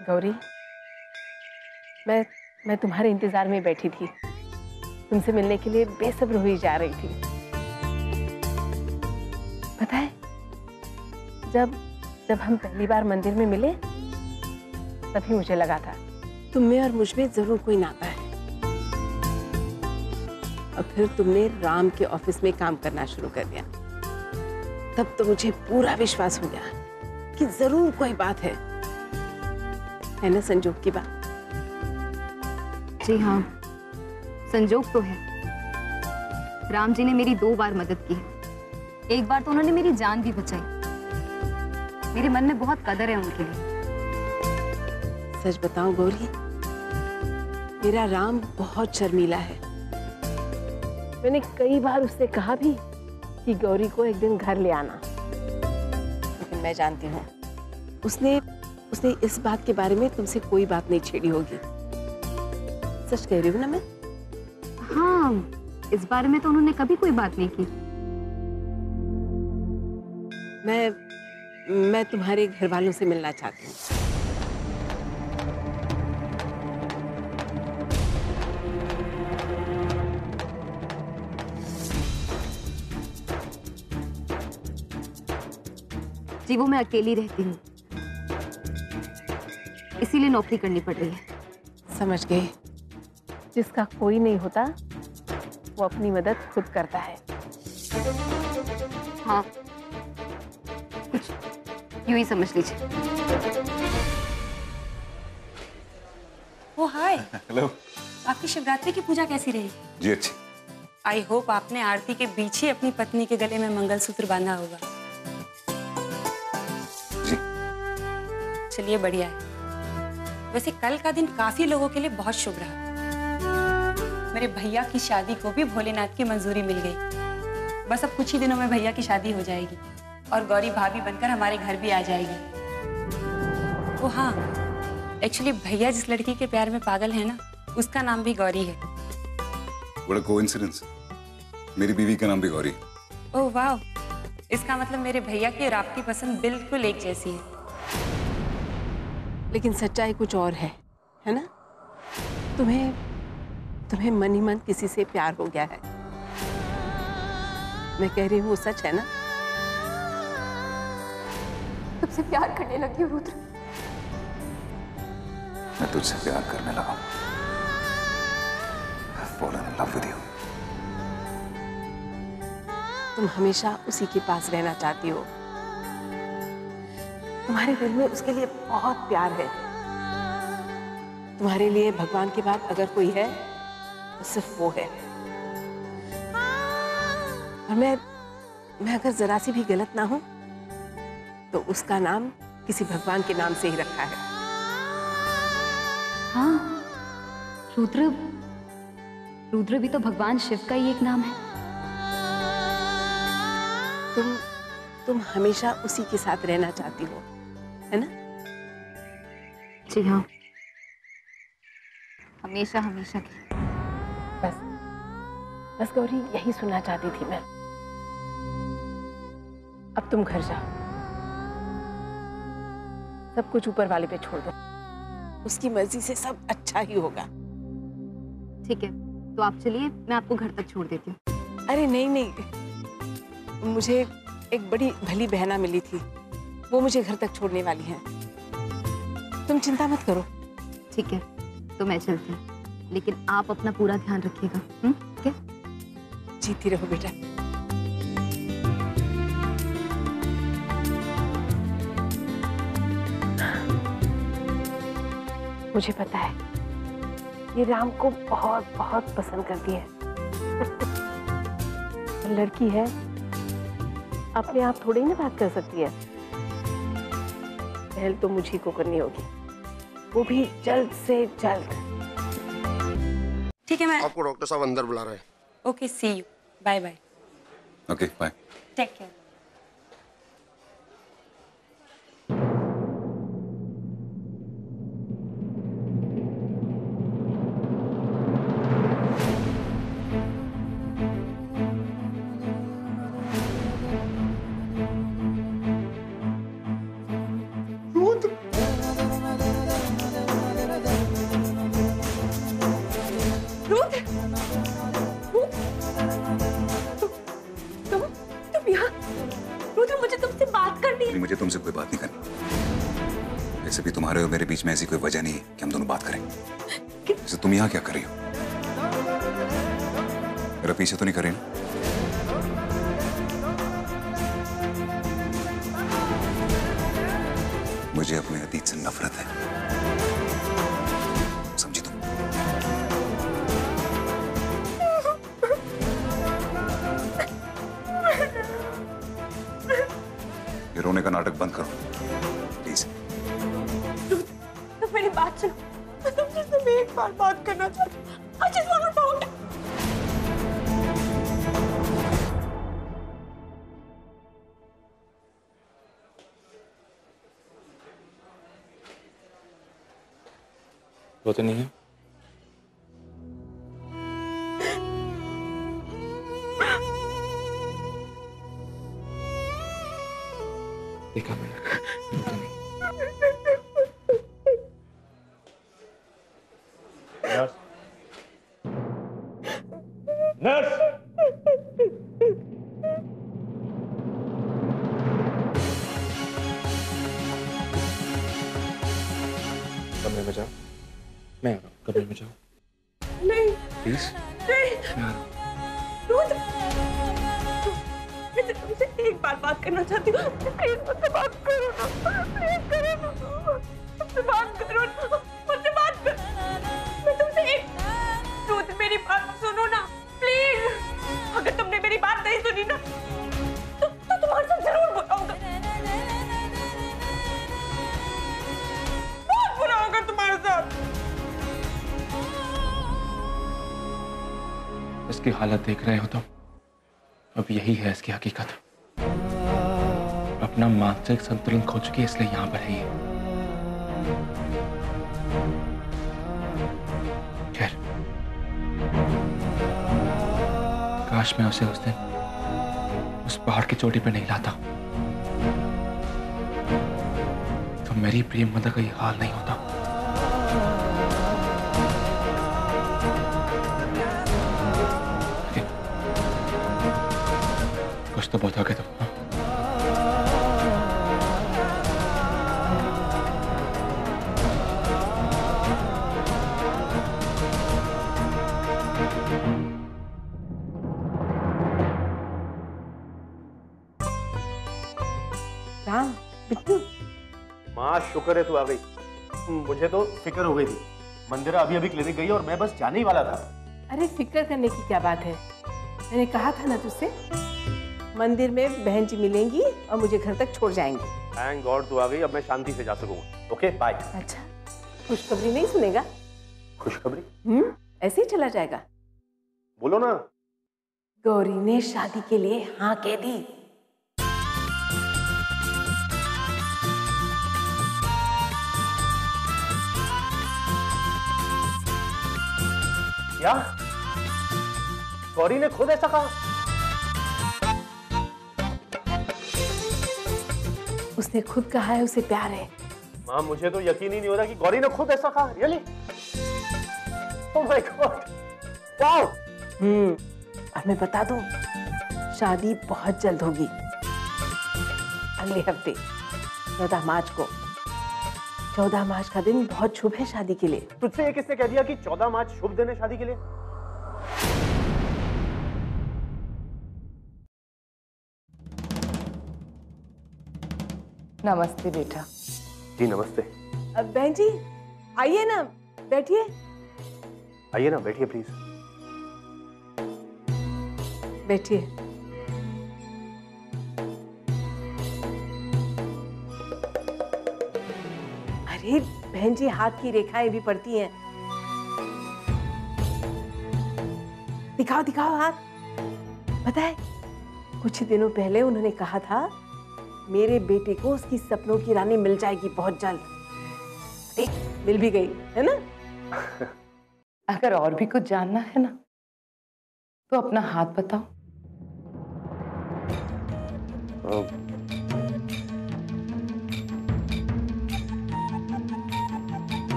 गौरी, मैं तुम्हारे इंतजार में बैठी थी। तुमसे मिलने के लिए बेसब्र हुई जा रही थी। पता है, जब हम पहली बार मंदिर में मिले तभी मुझे लगा था तुम में और मुझ में जरूर कोई नाता है। और फिर तुमने राम के ऑफिस में काम करना शुरू कर दिया, तब तो मुझे पूरा विश्वास हो गया कि जरूर कोई बात है ना संजोग की बात? जी हाँ, संजोग तो है। राम जी ने मेरी 2 बार मदद की है। एक बार तो उन्होंने मेरी जान भी बचाई। मेरे मन में बहुत कदर है उनके लिए। सच बताऊं गौरी, मेरा राम बहुत शर्मीला है। मैंने कई बार उससे कहा भी कि गौरी को एक दिन घर ले आना, लेकिन मैं जानती हूँ उसने इस बात के बारे में तुमसे कोई बात नहीं छेड़ी होगी। सच कह रही हूँ ना मैं? हाँ, इस बारे में तो उन्होंने कभी कोई बात नहीं की। मैं तुम्हारे घर वालों से मिलना चाहती हूँ। जी, वो मैं अकेली रहती हूँ, इसीलिए नौकरी करनी पड़ रही है। समझ गई। जिसका कोई नहीं होता वो अपनी मदद खुद करता है। हाँ, कुछ यूं ही समझ लीजिए। ओ हाय। हेलो। आपकी शिवरात्रि की पूजा कैसी रही? जी अच्छी। आई होप आपने आरती के बीच ही अपनी पत्नी के गले में मंगलसूत्र बांधा होगा। जी। चलिए बढ़िया है। वैसे कल का दिन काफी लोगों के लिए बहुत शुभ रहा। मेरे भैया की शादी को भी भोलेनाथ की मंजूरी मिल गई। बस अब कुछ ही दिनों में भैया की शादी हो जाएगी और गौरी भाभी बनकर हमारे घर भी आ जाएगी। ओ हाँ, एक्चुअली भैया जिस लड़की के प्यार में पागल है ना, उसका नाम भी गौरी है। बड़ा कोइंसिडेंस। मेरी बीवी का नाम भी गौरी। ओह वाह, इसका मतलब मेरे भैया की और आपकी पसंद बिल्कुल एक जैसी है। लेकिन सच्चाई कुछ और है ना? तुम्हें मन ही मन किसी से प्यार हो गया है। मैं कह रही हूँ वो सच है ना? तुमसे प्यार करने लगी हूँ रुद्र। मैं तुझसे प्यार करने लगा हूँ। I've fallen in love with you। तुम हमेशा उसी के पास रहना चाहती हो। तुम्हारे दिल में उसके लिए बहुत प्यार है। तुम्हारे लिए भगवान के बाद अगर कोई है तो सिर्फ वो है। और मैं अगर जरा सी भी गलत ना हूं तो उसका नाम किसी भगवान के नाम से ही रखा है। हाँ, रुद्र भी तो भगवान शिव का ही एक नाम है। तुम हमेशा उसी के साथ रहना चाहती हो, है ना? जी हाँ, हमेशा हमेशा की। बस गौरी, यही सुनना चाहती थी मैं। अब तुम घर जाओ, सब कुछ ऊपर वाले पे छोड़ दो। उसकी मर्जी से सब अच्छा ही होगा। ठीक है, तो आप चलिए, मैं आपको घर तक छोड़ देती हूँ। अरे नहीं, मुझे एक बड़ी भली बहना मिली थी, वो मुझे घर तक छोड़ने वाली है। तुम चिंता मत करो। ठीक है, तो मैं चलती हूँ, लेकिन आप अपना पूरा ध्यान रखिएगा। ठीक है? जीती रहो बेटा। मुझे पता है ये राम को बहुत बहुत पसंद करती है। लड़की है, अपने आप थोड़ी ना बात कर सकती है। पहल तो मुझी को करनी होगी, वो भी जल्द से जल्द। ठीक है, मैं आपको डॉक्टर साहब अंदर बुला रहे हैं। Okay, see you, bye bye. Okay bye. Take care. यहाँ रुद्र, मुझे तुमसे बात करनी है। मुझे तुमसे कोई बात नहीं करनी। वैसे भी तुम्हारे और मेरे बीच में ऐसी कोई वजह नहीं है कि हम दोनों बात करें। वैसे तुम यहाँ क्या कर रही हो? मेरा पीछे तो नहीं कर रही ना? मुझे अपने अतीत से नफरत है, समझी तुम? ये रोने का नाटक बंद करो प्लीज। तो मेरी बात सुनो, मैं तुमसे सिर्फ एक बार बात करना चाहती हूँ। I just want to talk. वो तो नहीं है। देखा मैंने, वो तो नहीं। नर्स, नर्स, कमरे में जाओ। मैं आ रहा हूँ, कमरे में जाओ। नहीं, प्लीज। नहीं, मैं आ रहा हूँ। रुद्र, मैं तुमसे एक बार बात करना चाहती हूँ। प्लीज मुझसे बात करो ना, प्लीज करो ना, मुझसे बात करो ना, मुझसे बात करो। मैं तुमसे एक, रुद्र मेरी बात सुनो ना, प्लीज। अगर तुमने मेरी बात नहीं सुनी ना, तो तुम्हारे साथ जरूर बुरा होगा, बहुत बुरा होगा तुम्हारे साथ। इसकी हालत देख रहे हो तुम, अब यही है इसकी हकीकत। अपना मानसिक संतुलन खो चुकी है, इसलिए यहां पर है ये। खैर, काश मैं उसे उस दिन उस पहाड़ की चोटी पर नहीं लाता, तो मेरी प्रिय मदर का ये हाल नहीं होता। कुछ तो बहुत आगे तुम। राम, बिट्टू, माँ शुक्र है तू आ गई। मुझे तो फिक्र हो गई थी। मंदिरा अभी अभी क्लिनिक गई और मैं बस जाने ही वाला था। अरे फिक्र करने की क्या बात है, मैंने कहा था ना तुझसे, मंदिर में बहन जी मिलेंगी और मुझे घर तक छोड़ जाएंगी। थैंक गॉड तू आ गई, अब मैं शांति से जा सकूंगा। Okay bye. अच्छा, खुशखबरी नहीं सुनेगा? खुशखबरी? ऐसे ही चला जाएगा? बोलो ना। गौरी ने शादी के लिए हाँ कह दी। क्या? गौरी ने खुद ऐसा कहा? उसने खुद कहा है उसे प्यार है। माँ मुझे तो यकीन ही नहीं हो रहा कि गौरी ने खुद ऐसा कहा। Really? Oh my God, wow. और मैं बता दूं, शादी बहुत जल्द होगी, अगले हफ्ते 14 मार्च को। 14 मार्च का दिन बहुत शुभ है शादी के लिए। तुझसे ये किसने कह दिया कि 14 मार्च शुभ दिन है शादी के लिए? नमस्ते बेटा। जी नमस्ते। बहन जी आइए ना, बैठिए। आइए ना, बैठिए प्लीज। बैठिए। अरे बहन जी, हाथ की रेखाएं भी पड़ती हैं। दिखाओ दिखाओ हाथ। पता है, कुछ ही दिनों पहले उन्होंने कहा था मेरे बेटे को उसकी सपनों की रानी मिल जाएगी बहुत जल्द। देख, मिल भी गई, है ना? अगर और भी कुछ जानना है ना, तो अपना हाथ बताओ।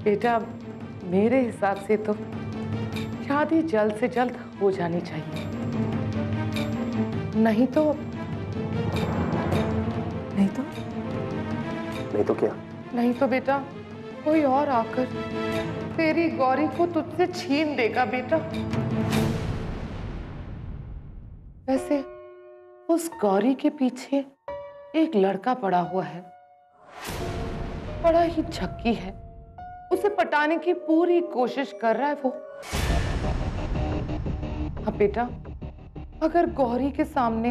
बेटा मेरे हिसाब से तो शादी जल्द से जल्द हो जानी चाहिए, नहीं तो क्या? नहीं तो बेटा कोई और आकर तेरी गौरी को तुझसे छीन देगा बेटा। वैसे उस गौरी के पीछे एक लड़का पड़ा हुआ है, बड़ा ही झक्की है, उसे पटाने की पूरी कोशिश कर रहा है वो। अब बेटा अगर गौरी के सामने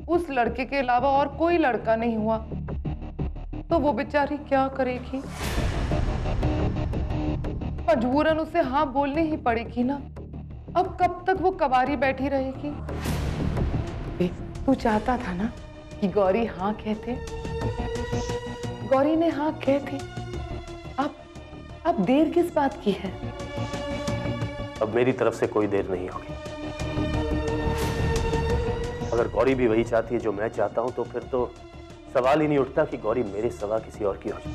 उस लड़के के अलावा और कोई लड़का नहीं हुआ तो वो बेचारी क्या करेगी? मजबूरन उसे हाँ बोलनी ही पड़ेगी ना। अब कब तक वो कबारी बैठी रहेगी? तू चाहता था ना कि गौरी हाँ कहते, गौरी ने हाँ कहती। अब देर किस बात की है? अब मेरी तरफ से कोई देर नहीं होगी। अगर गौरी भी वही चाहती है जो मैं चाहता हूं तो फिर तो सवाल ही नहीं उठता कि गौरी मेरे सिवा किसी और की हो जाए।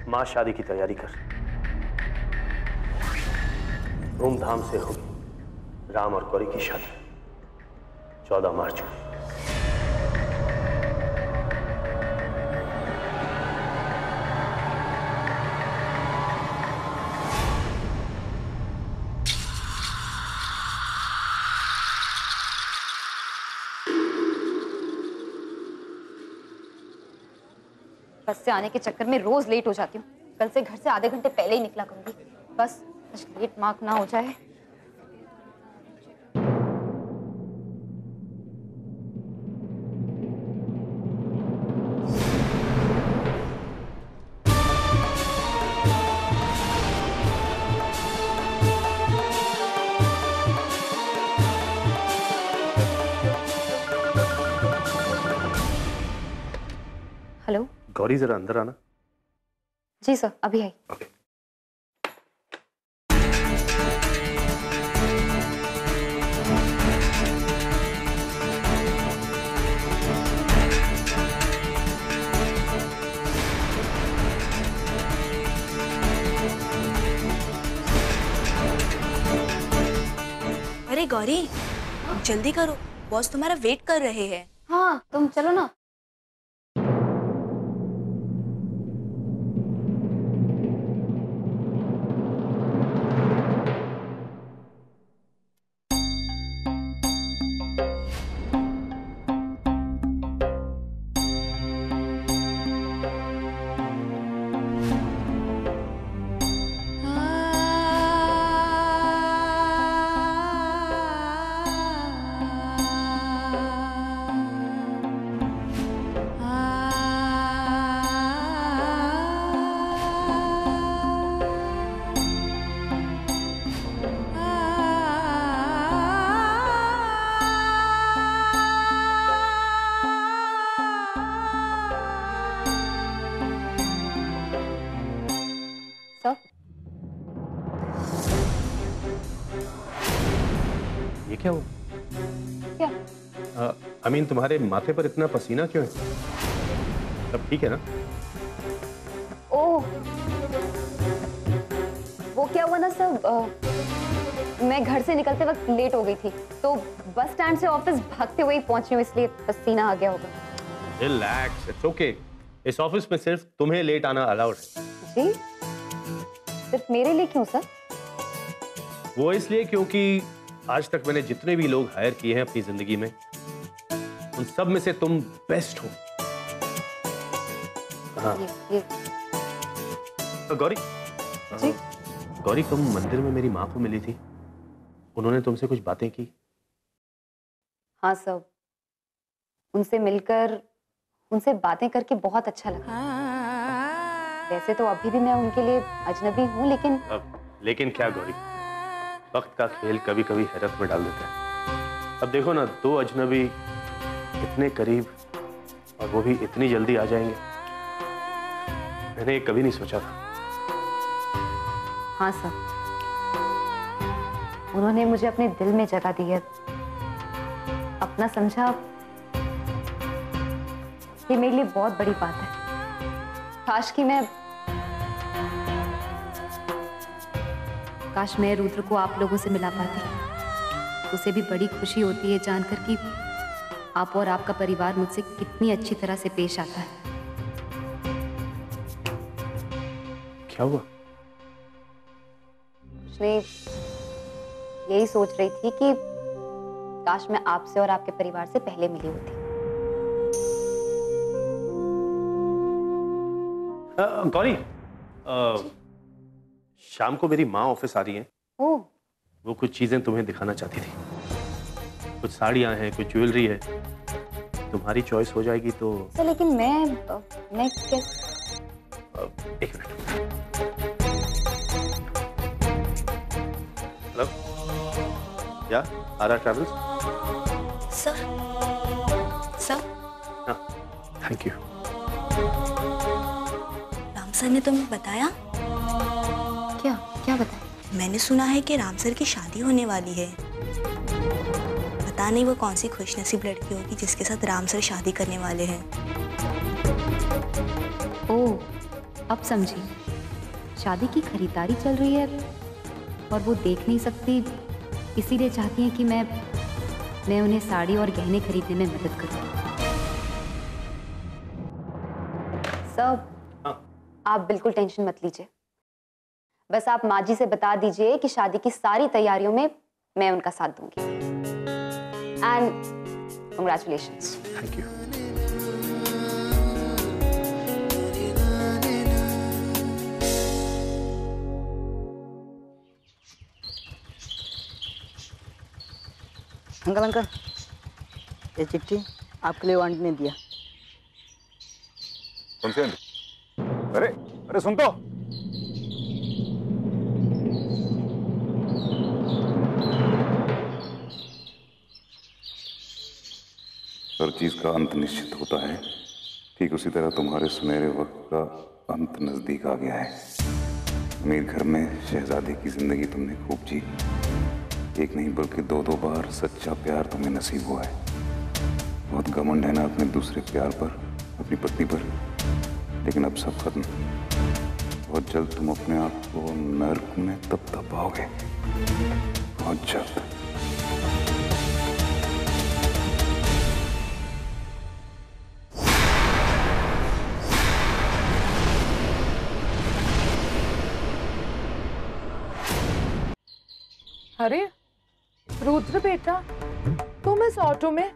मां शादी की तैयारी कर, धूमधाम से होगी राम और गौरी की शादी 14 मार्च को। बस से आने के चक्कर में रोज लेट हो जाती हूँ। कल से घर से आधे घंटे पहले ही निकला करूंगी, बस लेट मार्क ना हो जाए। हेलो गौरी जरा अंदर आना। जी सर, अभी आई। ओके। अरे गौरी जल्दी करो, बॉस तुम्हारा वेट कर रहे हैं। हाँ तुम चलो ना। ये क्या हुआ? क्या? अमीन तुम्हारे माथे पर इतना पसीना क्यों है? सब ठीक है ना? ओह वो क्या हुआ ना सर, मैं घर से निकलते वक्त लेट हो गई थी तो बस स्टैंड से ऑफिस भागते हुए पहुंची हूँ, इसलिए पसीना आ गया होगा। Relax, it's okay. इस ऑफिस में सिर्फ तुम्हें लेट आना अलाउड है। जी? सिर्फ मेरे लिए क्यों सर? वो इसलिए क्योंकि आज तक मैंने जितने भी लोग हायर किए हैं अपनी जिंदगी में, उन सब में से तुम बेस्ट हो। हाँ। ये गौरी जी? गौरी तुम मंदिर में मेरी माँ को मिली थी, उन्होंने तुमसे कुछ बातें की? हाँ सर, उनसे मिलकर उनसे बातें करके बहुत अच्छा लगा। वैसे तो अभी भी मैं उनके लिए अजनबी हूँ, लेकिन क्या गौरी, वक्त का खेल कभी कभी हैरत में डाल देता है। अब देखो ना, दो अजनबी इतने करीब और वो भी इतनी जल्दी आ जाएंगे, मैंने कभी नहीं सोचा था। हाँ सर, उन्होंने मुझे अपने दिल में जगह दी है, अपना समझा, ये मेरे लिए बहुत बड़ी बात है। काश मैं रुद्र को आप लोगों से मिला पाती। उसे भी बड़ी खुशी होती है जानकर कि आप और आपका परिवार मुझसे कितनी अच्छी तरह से पेश आता है। क्या हुआ? कुछ नहीं, यही सोच रही थी कि काश मैं आपसे और आपके परिवार से पहले मिली होती। गौरी, शाम को मेरी माँ ऑफिस आ रही है। ओह। वो कुछ चीजें तुम्हें दिखाना चाहती थी। कुछ साड़ियां हैं, कुछ ज्वेलरी है। तुम्हारी चॉइस हो जाएगी तो। सर लेकिन मैं कैसे? एक मिनट। हेलो, क्या आरा ट्रैवल्स? सर हाँ, थैंक यू। राम सर ने तुम्हें बताया? क्या बताया? मैंने सुना है कि राम सर की शादी होने वाली है। पता नहीं वो कौन सी खुशनसीब लड़की होगी जिसके साथ राम सर शादी करने वाले हैं। ओह, अब समझी। शादी की खरीदारी चल रही है और वो देख नहीं सकती, इसीलिए चाहती हैं कि मैं उन्हें साड़ी और गहने खरीदने में मदद करूं। सब आप बिल्कुल टेंशन मत लीजिए। बस आप माँ जी से बता दीजिए कि शादी की सारी तैयारियों में मैं उनका साथ दूंगी। And congratulations. Thank you. Uncle, ये चिट्ठी आपके लिए आंटी ने दिया। कौन सी आंटी? अरे सुन तो। हर चीज का अंत निश्चित होता है, ठीक उसी तरह तुम्हारे सुनहरे वक्त का अंत नजदीक आ गया है। अमीर घर में शहजादी की जिंदगी तुमने खूब जी। एक नहीं बल्कि दो बार सच्चा प्यार तुम्हें नसीब हुआ है। बहुत घमंड है ना अपने दूसरे प्यार पर, अपनी पत्नी पर, लेकिन अब सब खत्म। बहुत जल्द तुम अपने आप को नर्क में तब पाओगे, बहुत जल्द। अरे रुद्र बेटा, तुम इस ऑटो में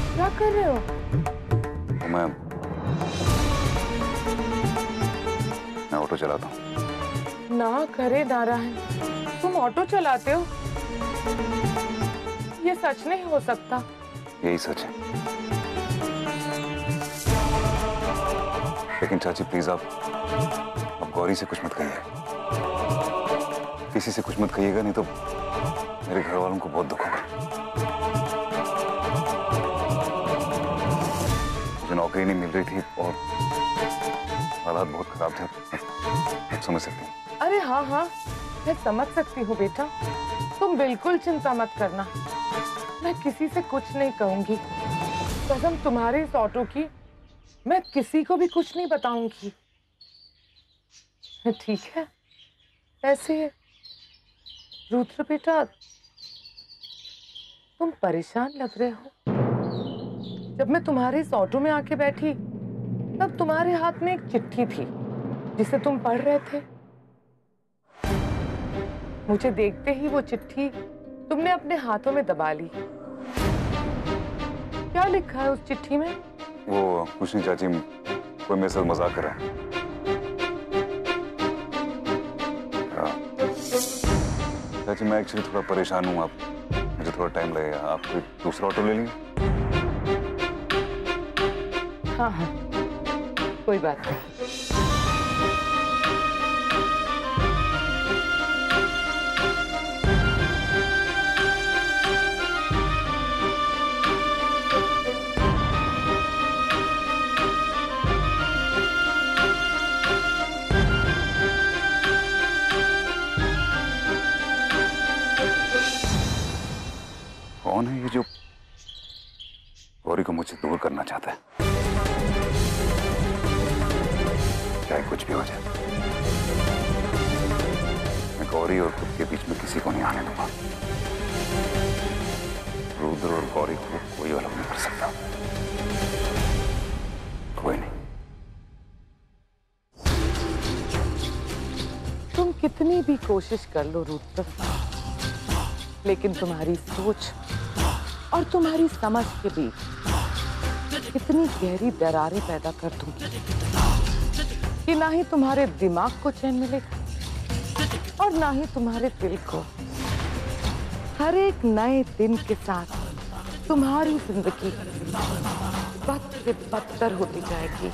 क्या कर रहे हो? मैं ऑटो चलाता हूँ। ना करे नारायण, तुम ऑटो चलाते हो? ये सच नहीं हो सकता। यही सच है। लेकिन चाची प्लीज आप गौरी से कुछ मत कहिए, किसी से कुछ मत कहिएगा, नहीं तो मेरे घर वालों को बहुत दुख होगा। मुझे नौकरी नहीं मिल रही थी और हालात बहुत खराब थे, आप समझ सकते हैं। अरे हाँ, मैं समझ सकती हूँ बेटा, तुम बिल्कुल चिंता मत करना। मैं किसी से कुछ नहीं कहूंगी, कसम तुम्हारे इस ऑटो की मैं किसी को भी कुछ नहीं बताऊंगी, ठीक है? ऐसे रुद्र बेटा, तुम परेशान लग रहे हो। जब मैं तुम्हारे इस ऑटो में आके बैठी तब तुम्हारे हाथ में एक चिट्ठी थी जिसे तुम पढ़ रहे थे। मुझे देखते ही वो चिट्ठी तुमने अपने हाथों में दबा ली। क्या लिखा है उस चिट्ठी में? वो कुछ नहीं चाची, कोई मेरे साथ मजाक कर रहा है। चाची मैं एक्चुअली थोड़ा परेशान हूँ, आप मुझे थोड़ा टाइम लगेगा, आप कोई दूसरा ऑटो ले लेंगे? हाँ, कोई बात नहीं। कौन है ये जो गौरी को मुझसे दूर करना चाहता है, चाहे कुछ भी हो जाए। मैं गौरी और खुद के बीच में किसी को नहीं आने दूंगा। रुद्र और गौरी को कोई अलग नहीं कर सकता, कोई नहीं। तुम कितनी भी कोशिश कर लो रुद्र, लेकिन तुम्हारी सोच और तुम्हारी समझ के बीच इतनी गहरी दरारें पैदा कर दूंगी कि ना ही तुम्हारे दिमाग को चैन मिलेगा और ना ही तुम्हारे दिल को। हर एक नए दिन के साथ तुम्हारी जिंदगी बद से बदतर होती जाएगी।